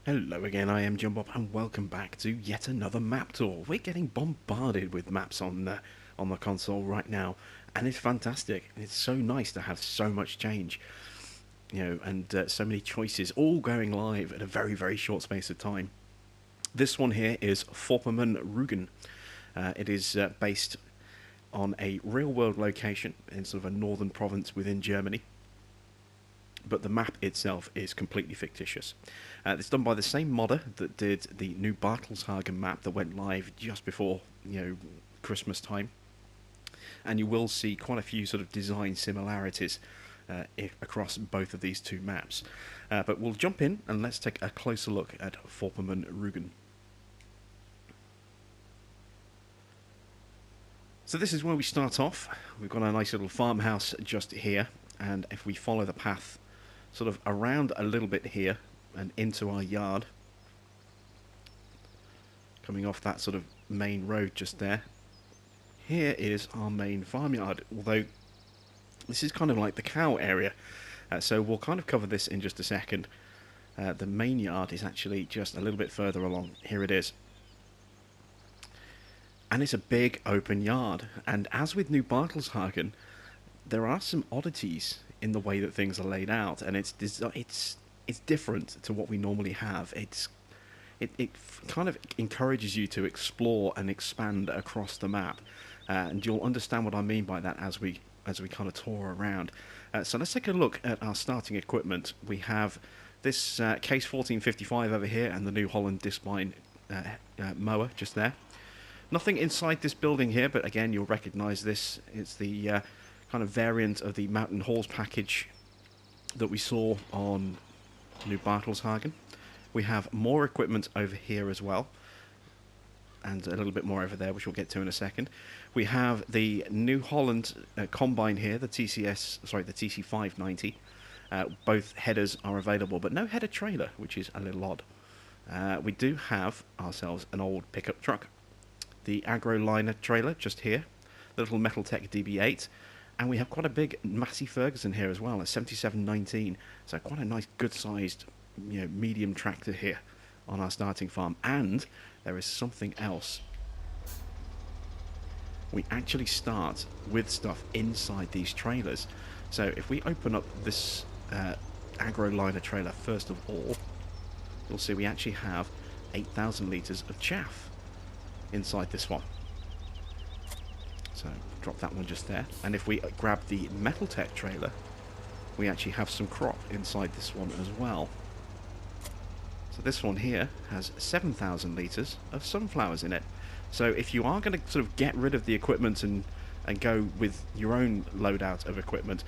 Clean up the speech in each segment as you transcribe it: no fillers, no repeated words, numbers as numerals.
Hello again, I am John Bob, and welcome back to yet another map tour. We're getting bombarded with maps on the console right now, and it's fantastic. It's so nice to have so much change, and so many choices all going live in a very short space of time. This one here is Vorpommern Rugen. It is based on a real-world location in sort of a northern province within Germany, but the map itself is completely fictitious. It's done by the same modder that did the new Bartelshagen map that went live just before Christmas time, and you will see quite a few sort of design similarities across both of these two maps. But we'll jump in and let's take a closer look at Vorpommern Rugen. So this is where we start off. We've got a nice little farmhouse just here, and if we follow the path sort of around a little bit here and into our yard, coming off that sort of main road just there, here is our main farmyard, although this is kind of like the cow area, so we'll kind of cover this in just a second. The main yard is actually just a little bit further along. Here it is. And it's a big open yard, and as with New Bartelshagen, there are some oddities in the way that things are laid out, and it's different to what we normally have. It kind of encourages you to explore and expand across the map, and you'll understand what I mean by that as we kind of tour around. So let's take a look at our starting equipment. We have this Case 1455 over here, and the New Holland Discline mower just there. Nothing inside this building here, but again, you'll recognise this. It's the kind of variant of the Mountain Halls package that we saw on New Bartelshagen. We have more equipment over here as well, and a little bit more over there, which we'll get to in a second. We have the New Holland combine here, the TC590. Both headers are available, but no header trailer, which is a little odd. We do have ourselves an old pickup truck, the Agro liner trailer just here, the little Metaltech DB8, and we have quite a big Massey Ferguson here as well, a 7719, so quite a nice good-sized medium tractor here on our starting farm. And there is something else. We actually start with stuff inside these trailers. So if we open up this Agro liner trailer first of all, you'll see we actually have 8,000 litres of chaff inside this one. So drop that one just there, and if we grab the Metaltech trailer, we actually have some crop inside this one as well. So this one here has 7,000 litres of sunflowers in it. So if you are going to sort of get rid of the equipment and go with your own loadout of equipment,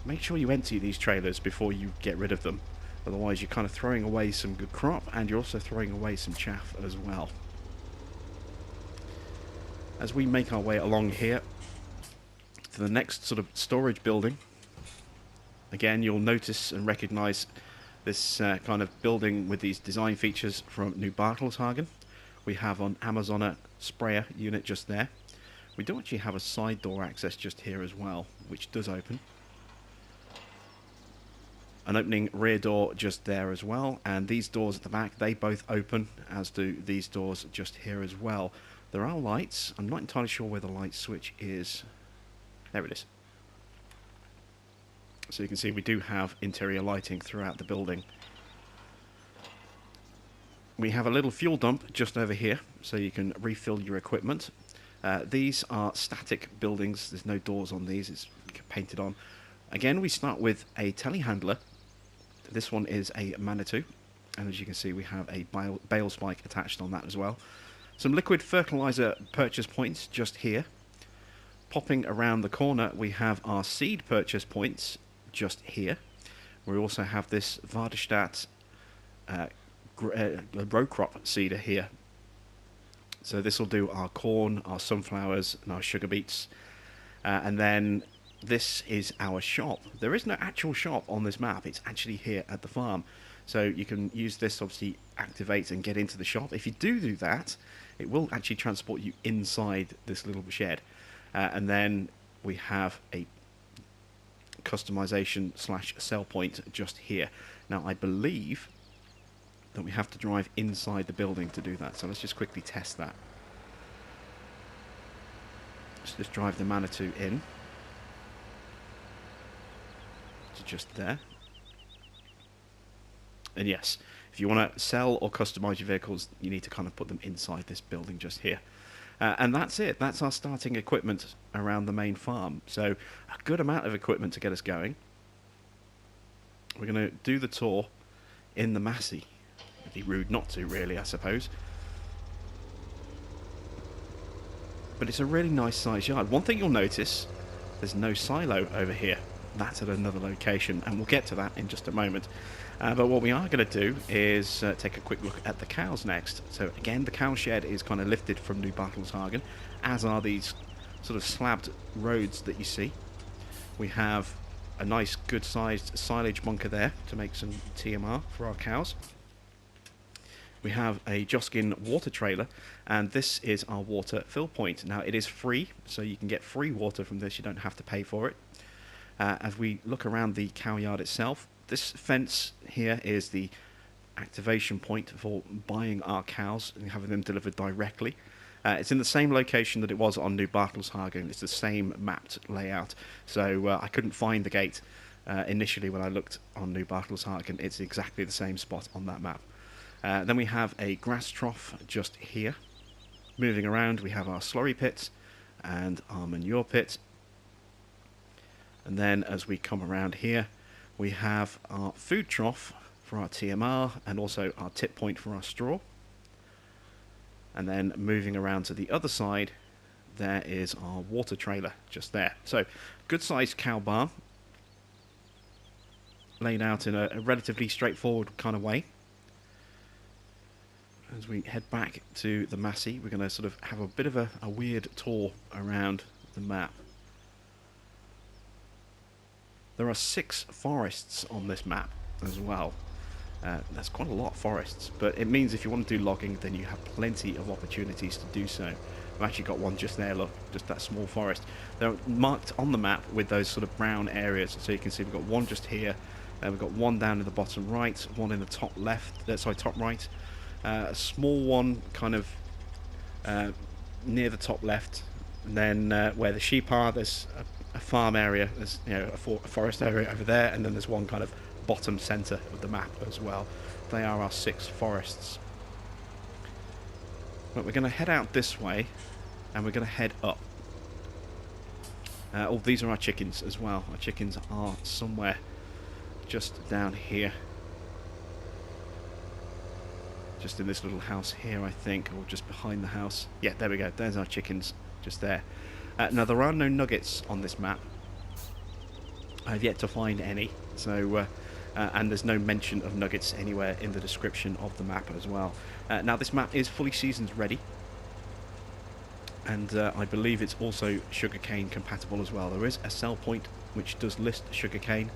make sure you empty these trailers before you get rid of them. Otherwise you're kind of throwing away some good crop, and you're also throwing away some chaff as well. As we make our way along here to the next sort of storage building, again you'll notice and recognise this kind of building with these design features from New Bartelshagen. We have an Amazon a sprayer unit just there. We do actually have a side door access just here as well, which does open. An opening rear door just there as well, and these doors at the back, they both open, as do these doors just here as well. There are lights. I'm not entirely sure where the light switch is. There it is. So you can see we do have interior lighting throughout the building. We have a little fuel dump just over here, so you can refill your equipment. These are static buildings. There's no doors on these. It's painted on. Again, we start with a telehandler. This one is a Manitou, and as you can see, we have a bale spike attached on that as well. Some liquid fertilizer purchase points just here. Popping around the corner, we have our seed purchase points just here. We also have this Vardestadt row crop seeder here. So this will do our corn, our sunflowers, and our sugar beets. And then this is our shop. There is no actual shop on this map. It's actually here at the farm. So you can use this, obviously, activate and get into the shop. If you do that, it will actually transport you inside this little shed. And then we have a customization / sell point just here. Now, I believe that we have to drive inside the building to do that. So let's just quickly test that. Let's just drive the Manitou in to just there. And yes, if you want to sell or customize your vehicles, you need to kind of put them inside this building just here. And that's it. That's our starting equipment around the main farm. So a good amount of equipment to get us going. We're going to do the tour in the Massey. It'd be rude not to, really, I suppose. But it's a really nice sized yard. One thing you'll notice, there's no silo over here. That's at another location, and we'll get to that in just a moment. But what we are going to do is take a quick look at the cows next. So again, the cow shed is kind of lifted from New Bartelshagen, as are these sort of slabbed roads that you see. We have a nice good sized silage bunker there to make some TMR for our cows. We have a Joskin water trailer, and this is our water fill point. Now it is free, so you can get free water from this, you don't have to pay for it. As we look around the cow yard itself, this fence here is the activation point for buying our cows and having them delivered directly. It's in the same location that it was on New Bartelshagen. It's the same mapped layout, so I couldn't find the gate initially when I looked on New Bartelshagen. It's exactly the same spot on that map. Then we have a grass trough just here. Moving around, we have our slurry pits and our manure pit. And then as we come around here, we have our food trough for our TMR and also our tip point for our straw. And then moving around to the other side, there is our water trailer just there. So good sized cow barn, laid out in a relatively straightforward kind of way. As we head back to the Massey, we're going to sort of have a bit of a weird tour around the map. There are 6 forests on this map as well. That's quite a lot of forests, but it means if you want to do logging, then you have plenty of opportunities to do so. I've actually got one just there, look, just that small forest. They're marked on the map with those sort of brown areas, so you can see we've got one just here, we've got one down in the bottom right, one in the top left, top right, a small one kind of near the top left, and then where the sheep are, there's a farm area, there's a forest area over there, and then there's one kind of bottom centre of the map as well. They are our 6 forests. But we're going to head out this way, and we're going to head up. Oh, these are our chickens as well. Our chickens are somewhere just down here. Just in this little house here, I think, or just behind the house. Yeah, there we go. There's our chickens, just there. Now, there are no nuggets on this map. I've yet to find any, so and there's no mention of nuggets anywhere in the description of the map as well. Now, this map is fully seasons ready, and I believe it's also sugarcane compatible as well. There is a sell point which does list sugarcane.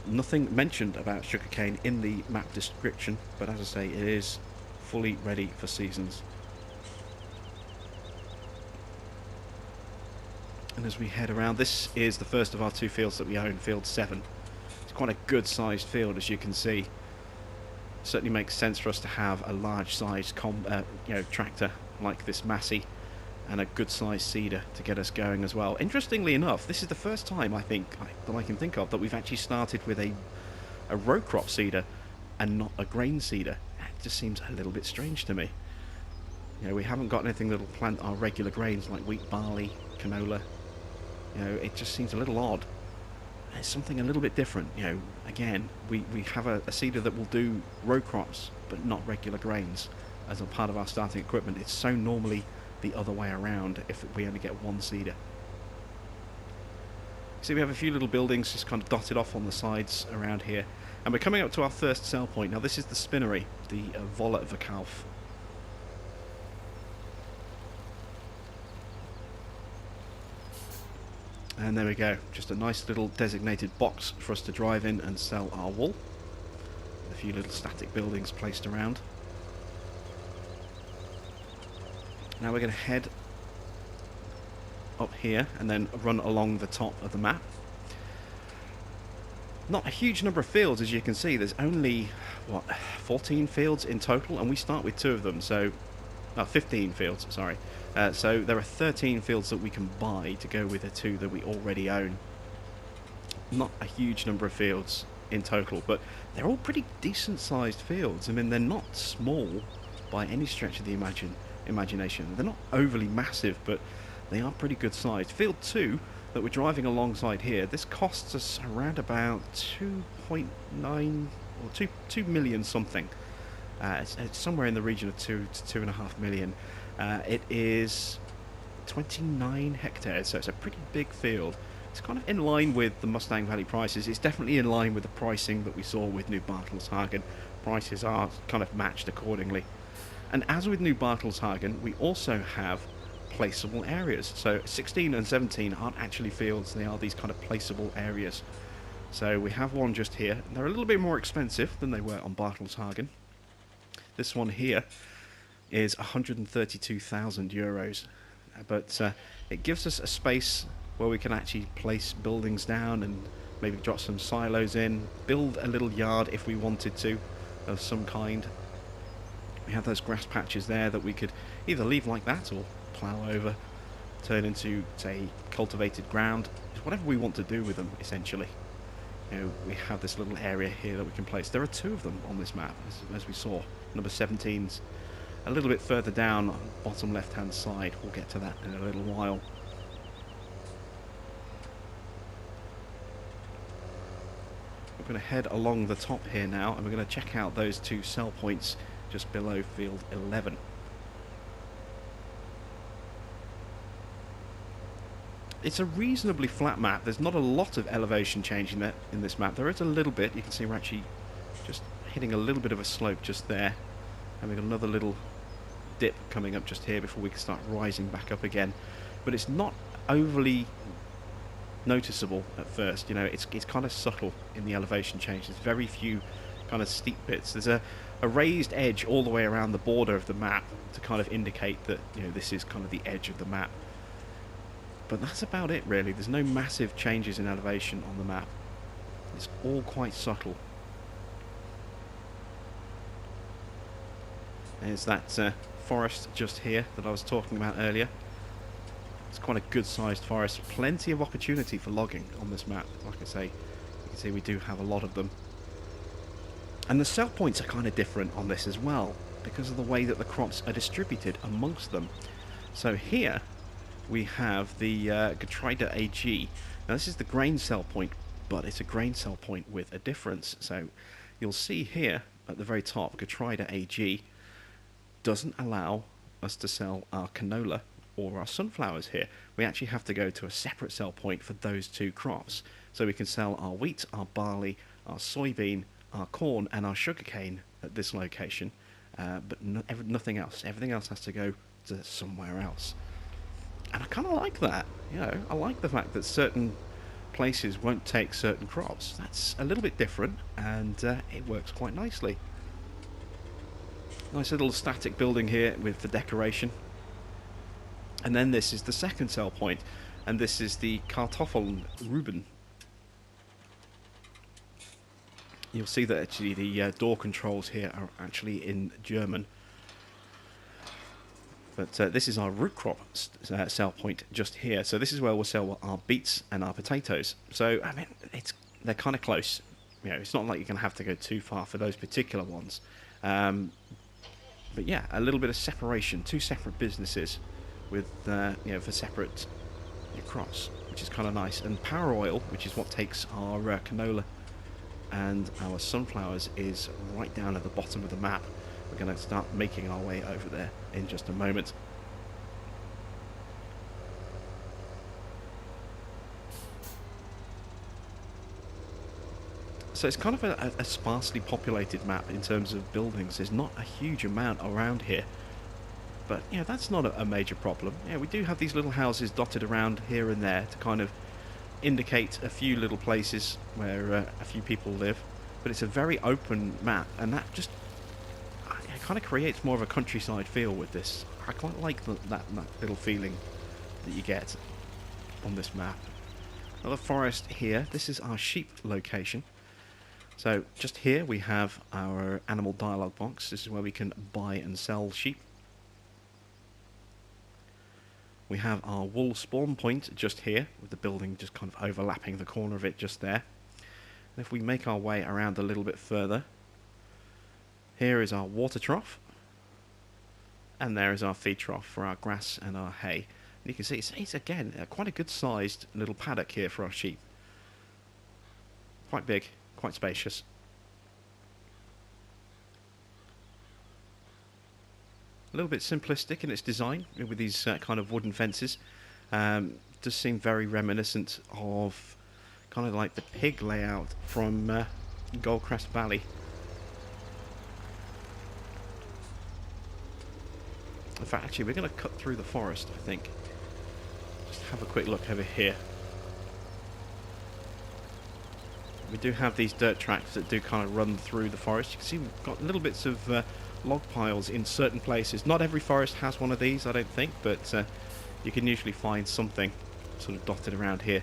Nothing mentioned about sugarcane in the map description, but as I say, it is fully ready for seasons. And as we head around, this is the first of our 2 fields that we own, field 7. It's quite a good sized field, as you can see. It certainly makes sense for us to have a large sized tractor like this Massey and a good sized seeder to get us going as well. Interestingly enough, this is the first time I think that I can think of that we've actually started with a row crop seeder and not a grain seeder. It just seems a little bit strange to me. We haven't got anything that'll plant our regular grains like wheat, barley, canola. It just seems a little odd. It's something a little bit different. Again, we have a seeder that will do row crops but not regular grains as a part of our starting equipment. It's so normally the other way around if we only get one seeder. See, we have a few little buildings just kind of dotted off on the sides around here, and we're coming up to our first sell point. Now, this is the spinnery, the Volle Verkauf. And there we go, just a nice little designated box for us to drive in and sell our wool. A few little static buildings placed around. Now we're going to head up here and then run along the top of the map. Not a huge number of fields, as you can see. There's only, what, 14 fields in total, and we start with 2 of them, so... 15 fields, sorry. So there are 13 fields that we can buy to go with the 2 that we already own. Not a huge number of fields in total, but they're all pretty decent-sized fields. I mean, they're not small by any stretch of the imagination. They're not overly massive, but they are pretty good sized. Field 2 that we're driving alongside here, this costs us around about 2.9 or 2 million something. It's somewhere in the region of 2 to 2.5 million. It is 29 hectares, so it's a pretty big field. It's kind of in line with the Mustang Valley prices. It's definitely in line with the pricing that we saw with New Bartelshagen. Prices are kind of matched accordingly. And as with New Bartelshagen, we also have placeable areas. So 16 and 17 aren't actually fields, they are these kind of placeable areas. So we have one just here. They're a little bit more expensive than they were on Bartelshagen. This one here is 132,000 euros, but it gives us a space where we can actually place buildings down and maybe drop some silos in, build a little yard if we wanted to, of some kind. We have those grass patches there that we could either leave like that or plough over, turn into, say, cultivated ground. It's whatever we want to do with them, essentially. You know, we have this little area here that we can place. There are 2 of them on this map, as we saw. Number 17's a little bit further down on the bottom left-hand side. We'll get to that in a little while. We're going to head along the top here now, and we're going to check out those 2 sell points just below field 11. It's a reasonably flat map. There's not a lot of elevation change in this map. There is a little bit. You can see we're actually just hitting a little bit of a slope just there, having another little dip coming up just here before we can start rising back up again. But it's not overly noticeable at first. You know, it's kind of subtle in the elevation change. There's very few kind of steep bits. There's a raised edge all the way around the border of the map to kind of indicate that, you know, this is kind of the edge of the map. But that's about it, really. There's no massive changes in elevation on the map. It's all quite subtle. There's that forest just here that I was talking about earlier. It's quite a good sized forest. Plenty of opportunity for logging on this map. Like I say, you can see we do have a lot of them. And the sell points are kind of different on this as well, because of the way that the crops are distributed amongst them. So here we have the Getreide AG. Now this is the grain sell point, but it's a grain sell point with a difference. So you'll see here at the very top, Getreide AG doesn't allow us to sell our canola or our sunflowers here. We actually have to go to a separate sell point for those 2 crops. So we can sell our wheat, our barley, our soybean, our corn and our sugarcane at this location, but nothing else. Everything else has to go to somewhere else. And I kind of like that. You know, I like the fact that certain places won't take certain crops. That's a little bit different, and it works quite nicely. Nice little static building here with the decoration. And then this is the second sell point, and this is the Vorpommern Rugen. You'll see that actually the door controls here are actually in German. But this is our root crop sell point just here. So this is where we'll sell our beets and our potatoes. So I mean, they're kind of close. You know, it's not like you're going to have to go too far for those particular ones. But yeah, a little bit of separation, 2 separate businesses with you know, for separate crops, which is kind of nice. And power oil, which is what takes our canola and our sunflowers, is right down at the bottom of the map. We're going to start making our way over there in just a moment. So it's kind of a sparsely populated map in terms of buildings. There's not a huge amount around here. But, you know, that's not a major problem. Yeah, we do have these little houses dotted around here and there to kind of indicate a few little places where a few people live. But it's a very open map, and that just kind of creates more of a countryside feel with this. I quite like that little feeling that you get on this map. Another forest here. This is our sheep location. So just here we have our animal dialogue box. This is where we can buy and sell sheep. We have our wool spawn point just here, with the building just kind of overlapping the corner of it just there. And if we make our way around a little bit further, here is our water trough, and there is our feed trough for our grass and our hay. And you can see it's again quite a good sized little paddock here for our sheep. Quite big, quite spacious. A little bit simplistic in its design with these kind of wooden fences. Does seem very reminiscent of kind of like the pig layout from Goldcrest Valley. In fact, actually, we're going to cut through the forest, I think. Just have a quick look over here. We do have these dirt tracks that do kind of run through the forest. You can see we've got little bits of log piles in certain places. Not every forest has one of these, I don't think, but you can usually find something sort of dotted around here.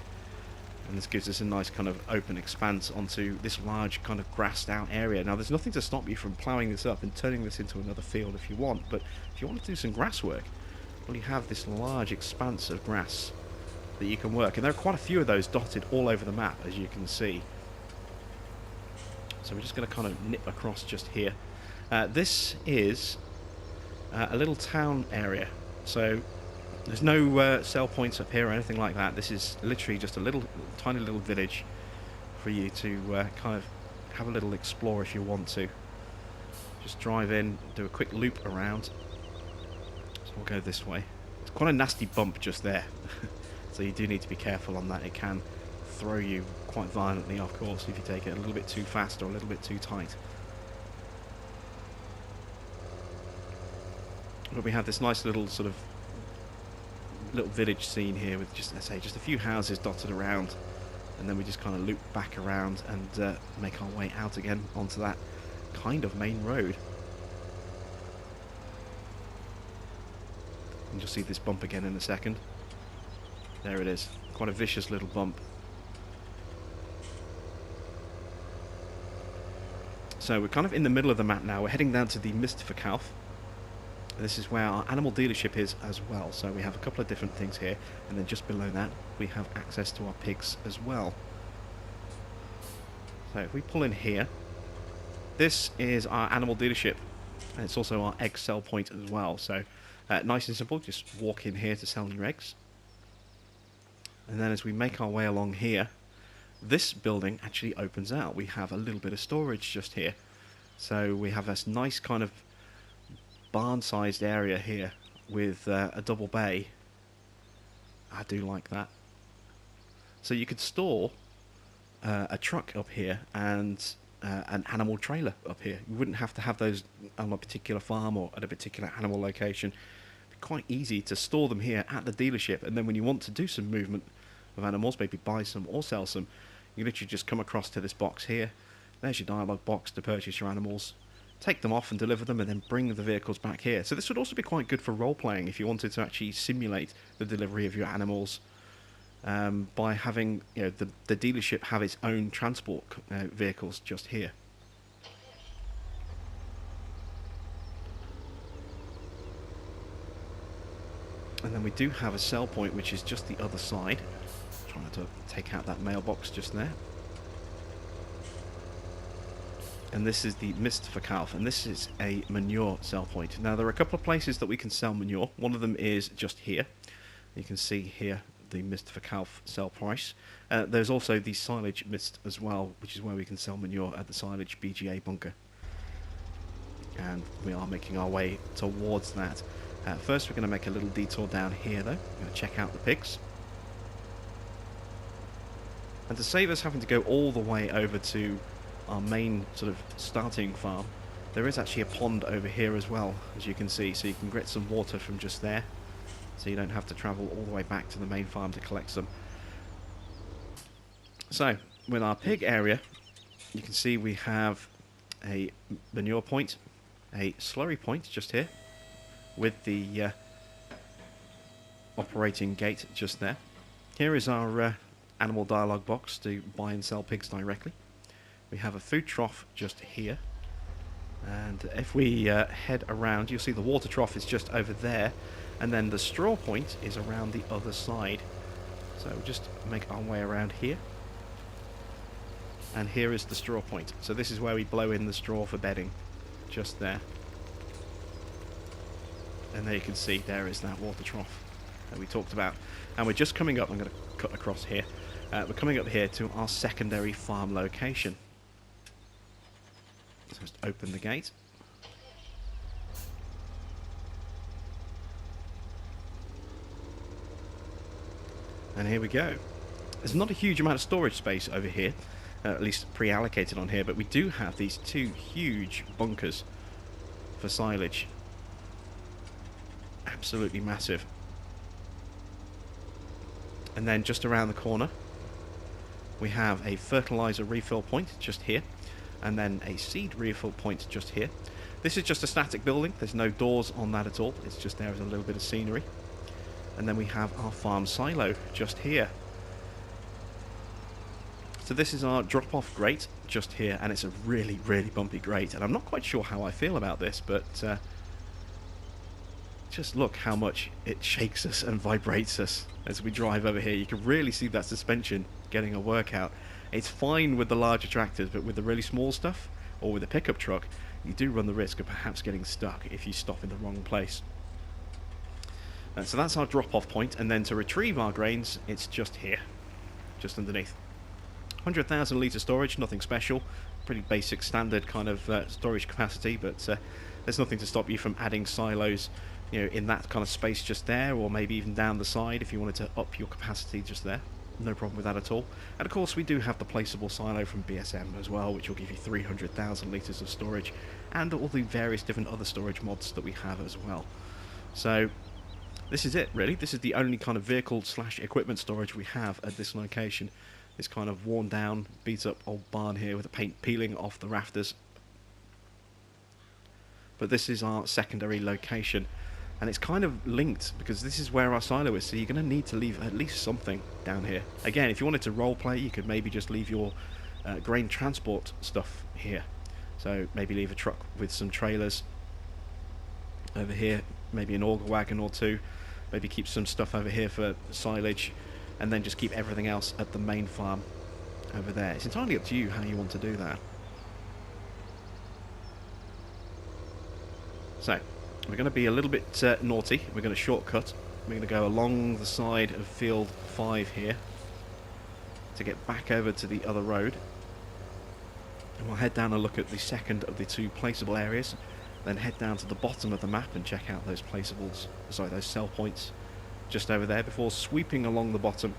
And this gives us a nice kind of open expanse onto this large kind of grassed out area. Now there's nothing to stop you from ploughing this up and turning this into another field if you want, but if you want to do some grass work, well, you have this large expanse of grass that you can work, and there are quite a few of those dotted all over the map, as you can see. So we're just going to kind of nip across just here. This is a little town area, so there's no sell points up here or anything like that. This is literally just a little, tiny little village for you to kind of have a little explore if you want to. Just drive in, do a quick loop around. So we'll go this way. It's quite a nasty bump just there, so you do need to be careful on that. It can throw you quite violently off course if you take it a little bit too fast or a little bit too tight. But we have this nice little sort of little village scene here with just, I say, just a few houses dotted around, and then we just kind of loop back around and make our way out again onto that kind of main road. And you'll see this bump again in a second. There it is, quite a vicious little bump. So we're kind of in the middle of the map now. We're heading down to the Mistverkauf. This is where our animal dealership is as well. So we have a couple of different things here, and then just below that we have access to our pigs as well. So if we pull in here, this is our animal dealership, and it's also our egg sell point as well. So nice and simple, just walk in here to sell your eggs. And then as we make our way along here, this building actually opens out. We have a little bit of storage just here. So we have this nice kind of barn-sized area here with a double bay. I do like that. So you could store a truck up here and an animal trailer up here. You wouldn't have to have those on a particular farm or at a particular animal location. It'd be quite easy to store them here at the dealership, and then when you want to do some movement of animals, maybe buy some or sell some, you literally just come across to this box here. There's your dialogue box to purchase your animals, take them off and deliver them, and then bring the vehicles back here. So this would also be quite good for role-playing if you wanted to actually simulate the delivery of your animals by having, you know, the dealership have its own transport vehicles just here. And then we do have a sell point which is just the other side. Trying to take out that mailbox just there. And this is the Mistverkauf, and this is a manure sell point. Now there are a couple of places that we can sell manure. One of them is just here. You can see here the Mistverkauf sell price. There's also the silage mist as well, which is where we can sell manure at the silage BGA bunker. And we are making our way towards that. First we're going to make a little detour down here though. We're going to check out the pigs. And to save us having to go all the way over to our main sort of starting farm, there is actually a pond over here as well, as you can see, so you can get some water from just there, so you don't have to travel all the way back to the main farm to collect some. So with our pig area, you can see we have a manure point, a slurry point just here with the operating gate just there. Here is our animal dialogue box to buy and sell pigs directly. We have a food trough just here. And if we head around, you'll see the water trough is just over there. And then the straw point is around the other side. So we'll just make our way around here. And here is the straw point. So this is where we blow in the straw for bedding. Just there. And there you can see, there is that water trough that we talked about. And we're just coming up, I'm going to cut across here. We're coming up here to our secondary farm location. So just open the gate. And here we go. There's not a huge amount of storage space over here, at least pre-allocated on here, but we do have these two huge bunkers for silage. Absolutely massive. And then just around the corner, we have a fertilizer refill point just here, and then a seed refill point just here. This is just a static building. There's no doors on that at all. It's just there as a little bit of scenery. And then we have our farm silo just here. So this is our drop-off grate just here, and it's a really, really bumpy grate. And I'm not quite sure how I feel about this, but just look how much it shakes us and vibrates us as we drive over here. You can really see that suspension getting a workout. It's fine with the larger tractors, but with the really small stuff, or with a pickup truck, you do run the risk of perhaps getting stuck if you stop in the wrong place. So that's our drop-off point, and then to retrieve our grains, it's just here, just underneath. 100,000 litre storage, nothing special, pretty basic standard kind of storage capacity, but there's nothing to stop you from adding silos, you know, in that kind of space just there, or maybe even down the side if you wanted to up your capacity just there. No problem with that at all. And of course we do have the placeable silo from BSM as well, which will give you 300,000 litres of storage, and all the various different other storage mods that we have as well. So this is it, really. This is the only kind of vehicle / equipment storage we have at this location. This kind of worn down, beat up old barn here with the paint peeling off the rafters. But this is our secondary location, and it's kind of linked because this is where our silo is, so you're going to need to leave at least something down here. Again, if you wanted to roleplay, you could maybe just leave your grain transport stuff here. So maybe leave a truck with some trailers over here, maybe an auger wagon or two, maybe keep some stuff over here for silage, and then just keep everything else at the main farm over there. It's entirely up to you how you want to do that. So we're going to be a little bit naughty. We're going to shortcut. We're going to go along the side of field 5 here to get back over to the other road, and we'll head down and look at the second of the two placeable areas, then head down to the bottom of the map and check out those placeables, sorry, those sell points just over there, before sweeping along the bottom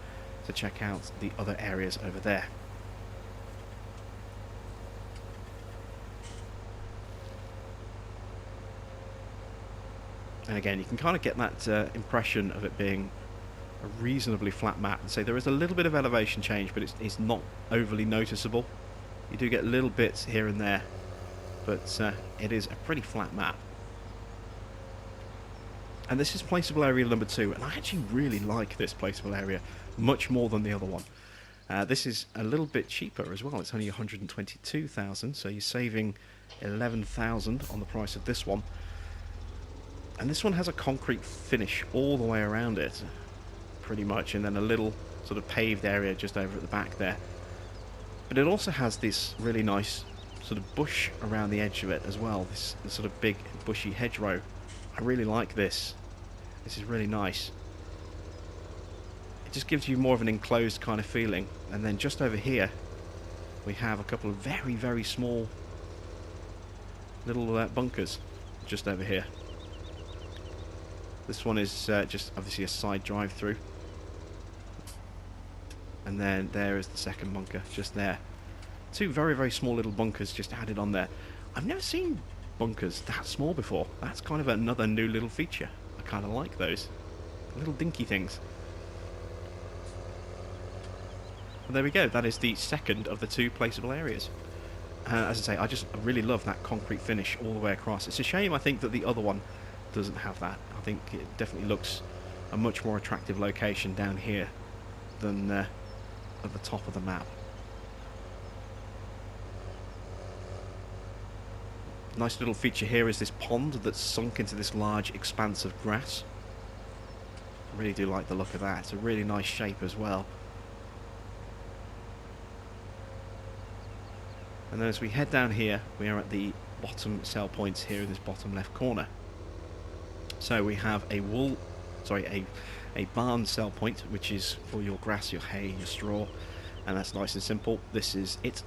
to check out the other areas over there. And again, you can kind of get that impression of it being a reasonably flat map. And say there is a little bit of elevation change, but it's not overly noticeable. You do get little bits here and there, but it is a pretty flat map. And this is placeable area number 2, and I actually really like this placeable area much more than the other one. This is a little bit cheaper as well. It's only 122,000, so you're saving 11,000 on the price of this one. And this one has a concrete finish all the way around it, pretty much, and then a little sort of paved area just over at the back there. But it also has this really nice sort of bush around the edge of it as well, this sort of big bushy hedgerow. I really like this. This is really nice. It just gives you more of an enclosed kind of feeling. And then just over here we have a couple of very, very small little bunkers just over here. This one is just obviously a side drive through, and then there is the second bunker just there. Two very, very small little bunkers just added on there. I've never seen bunkers that small before. That's kind of another new little feature. I kind of like those little dinky things. Well, there we go. That is the second of the two placeable areas. As I say, I really love that concrete finish all the way across. It's a shame, I think, that the other one doesn't have that. I think it definitely looks a much more attractive location down here than at the top of the map. Nice little feature here is this pond that's sunk into this large expanse of grass. I really do like the look of that. It's a really nice shape as well. And then as we head down here, we are at the bottom cell points here in this bottom left corner. So we have a barn cell point, which is for your grass, your hay, your straw, and that's nice and simple. This is it.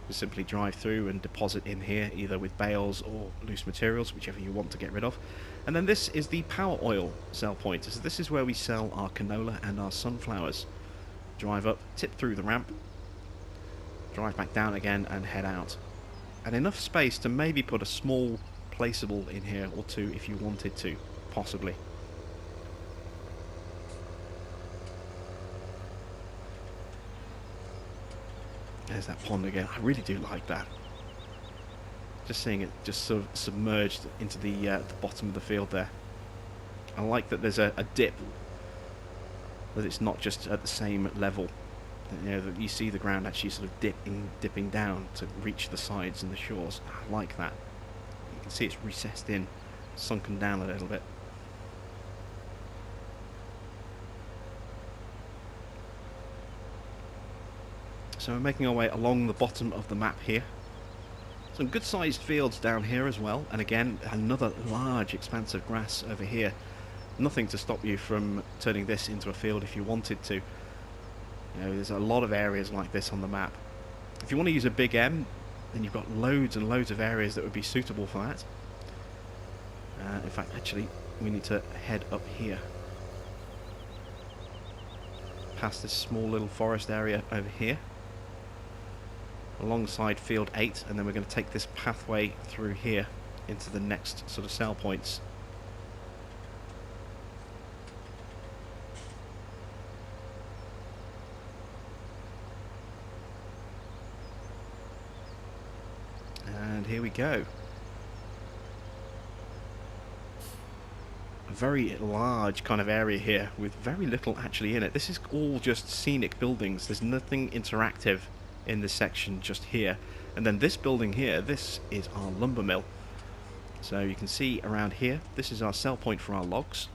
You simply drive through and deposit in here, either with bales or loose materials, whichever you want to get rid of. And then this is the power oil sell point. So this is where we sell our canola and our sunflowers. Drive up, tip through the ramp, drive back down again and head out. And enough space to maybe put a small placeable in here or two if you wanted to, possibly. There's that pond again. I really do like that. Just seeing it just sort of submerged into the bottom of the field there. I like that there's a dip, that it's not just at the same level. You know, that you see the ground actually sort of dipping down to reach the sides and the shores. I like that. You can see it's recessed in, sunken down a little bit. So we're making our way along the bottom of the map here. Some good sized fields down here as well, and again another large expanse of grass over here. Nothing to stop you from turning this into a field if you wanted to. You know, there's a lot of areas like this on the map. If you want to use a big M, then you've got loads and loads of areas that would be suitable for that. In fact, actually, we need to head up here, past this small little forest area over here, alongside field 8, and then we're going to take this pathway through here into the next sort of sell points. And here we go. A very large kind of area here with very little actually in it. This is all just scenic buildings. There's nothing interactive in this section just here. And then this building here, this is our lumber mill. So you can see around here, this is our sell point for our logs.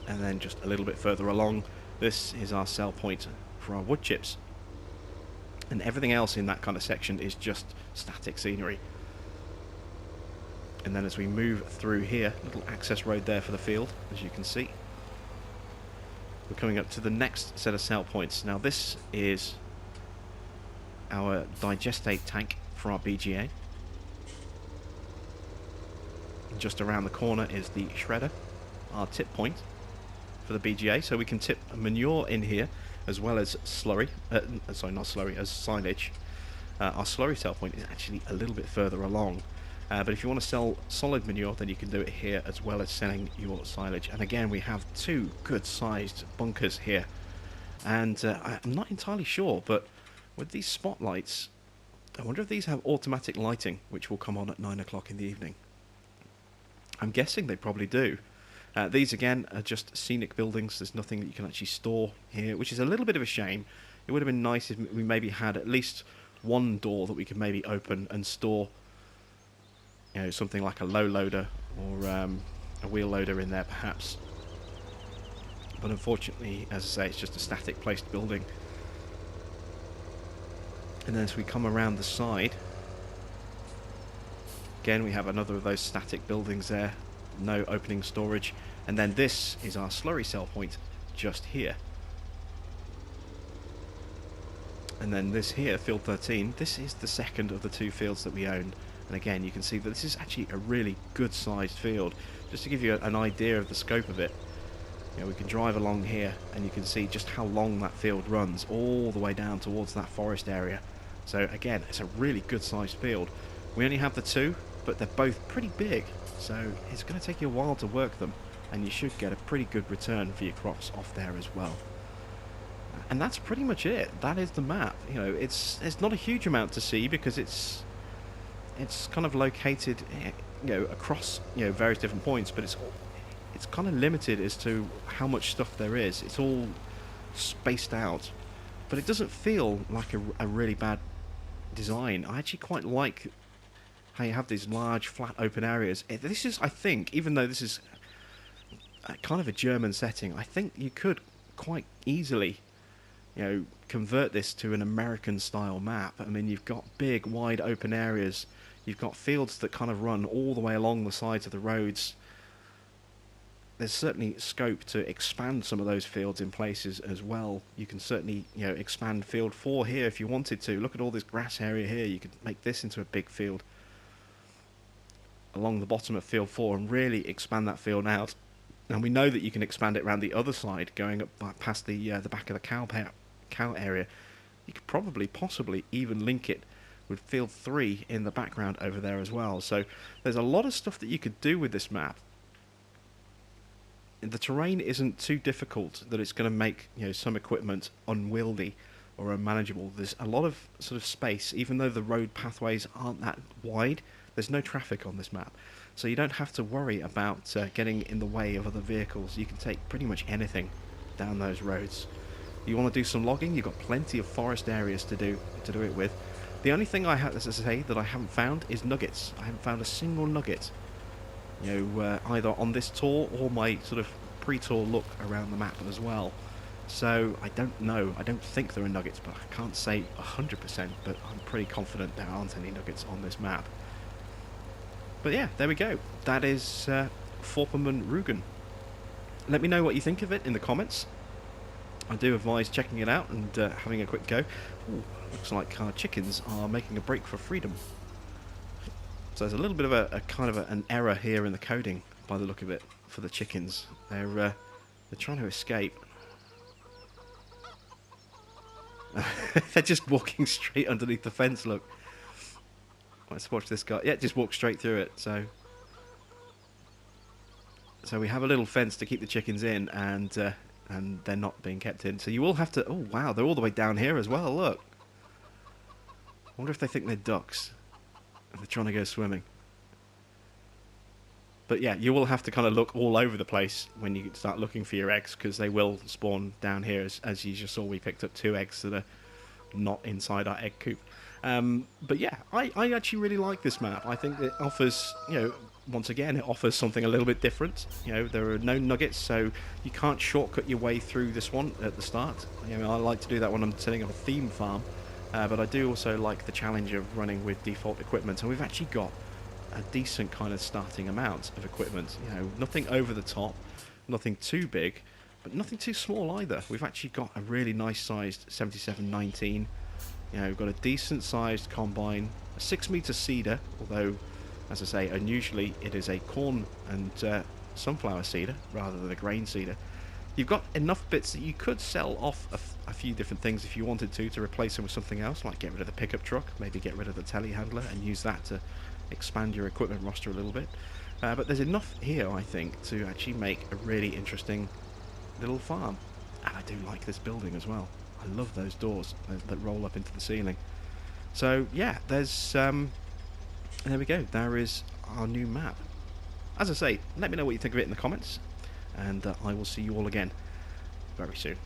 And then just a little bit further along, this is our sell point for our wood chips. And everything else in that kind of section is just static scenery. And then as we move through here, little access road there for the field, as you can see. We're coming up to the next set of sell points. Now this is our digestate tank for our BGA. And just around the corner is the shredder, our tip point for the BGA. So we can tip manure in here as well as slurry, sorry, not slurry, as silage. Our slurry sell point is actually a little bit further along. But if you want to sell solid manure, then you can do it here as well as selling your silage. And again, we have two good sized bunkers here. And I'm not entirely sure, but with these spotlights, I wonder if these have automatic lighting, which will come on at 9 o'clock in the evening. I'm guessing they probably do. These again are just scenic buildings. There's nothing that you can actually store here, which is a little bit of a shame. It would have been nice if we maybe had at least one door that we could maybe open and store, you know, something like a low loader or a wheel loader in there perhaps. But unfortunately, as I say, it's just a static placed building. And then as we come around the side, again we have another of those static buildings there, no opening storage. And then this is our slurry sell point just here. And then this here, field 13, this is the second of the two fields that we own. And again, you can see that this is actually a really good sized field. Just to give you an idea of the scope of it, you know, we can drive along here and you can see just how long that field runs all the way down towards that forest area. So again, it's a really good sized field. We only have the two, but they're both pretty big, so it's going to take you a while to work them, and you should get a pretty good return for your crops off there as well. And that's pretty much it. That is the map. You know, it's not a huge amount to see because it's kind of located, you know, across, you know, various different points, but it's kind of limited as to how much stuff there is. It's all spaced out, but it doesn't feel like a really bad design. I actually quite like how you have these large flat open areas. This is, I think, even though this is kind of a German setting, I think you could quite easily, you know, convert this to an American style map. I mean, you've got big wide open areas, you've got fields that kind of run all the way along the sides of the roads. There's certainly scope to expand some of those fields in places as well. You can certainly, you know, expand field 4 here if you wanted to. Look at all this grass area here. You could make this into a big field along the bottom of field 4 and really expand that field out. And we know that you can expand it around the other side, going up past the back of the cow area. You could probably, possibly even link it with field 3 in the background over there as well. So there's a lot of stuff that you could do with this map. The terrain isn't too difficult that it's going to make, you know, some equipment unwieldy or unmanageable. There's a lot of sort of space, even though the road pathways aren't that wide. There's no traffic on this map, so you don't have to worry about getting in the way of other vehicles. You can take pretty much anything down those roads. You want to do some logging, you've got plenty of forest areas to do it with. The only thing I have to say that I haven't found is nuggets. I haven't found a single nugget, you know, either on this tour or my sort of pre-tour look around the map as well. So I don't know. I don't think there are nuggets, but I can't say 100%, but I'm pretty confident there aren't any nuggets on this map. But yeah, there we go. That is Vorpommern Rugen. Let me know what you think of it in the comments. I do advise checking it out and having a quick go. Ooh, looks like our chickens are making a break for freedom. So there's a little bit of a kind of an error here in the coding by the look of it for the chickens. They're trying to escape. They're just walking straight underneath the fence, look. Let's watch this guy. Yeah, just walk straight through it. So we have a little fence to keep the chickens in, and they're not being kept in. So you will have to... Oh, wow, they're all the way down here as well, look. I wonder if they think they're ducks. And they're trying to go swimming. But yeah, you will have to kind of look all over the place when you start looking for your eggs, because they will spawn down here. As you just saw, we picked up 2 eggs that are not inside our egg coop. But yeah, I actually really like this map. I think it offers, you know, once again, it offers something a little bit different. You know, there are no nuggets, so you can't shortcut your way through this one at the start. You know, I like to do that when I'm setting up a theme farm. But I do also like the challenge of running with default equipment, and we've actually got a decent kind of starting amount of equipment. You know, nothing over the top, nothing too big, but nothing too small either. We've actually got a really nice sized 7719. You know, we've got a decent sized combine, a 6-meter seeder, although, as I say, unusually it is a corn and sunflower seeder rather than a grain seeder. You've got enough bits that you could sell off a few different things if you wanted to replace them with something else, like get rid of the pickup truck, maybe get rid of the telehandler and use that to expand your equipment roster a little bit. But there's enough here, I think, to actually make a really interesting little farm. And I do like this building as well. I love those doors that roll up into the ceiling. So yeah, there's there we go. There is our new map. As I say, let me know what you think of it in the comments, and I will see you all again very soon.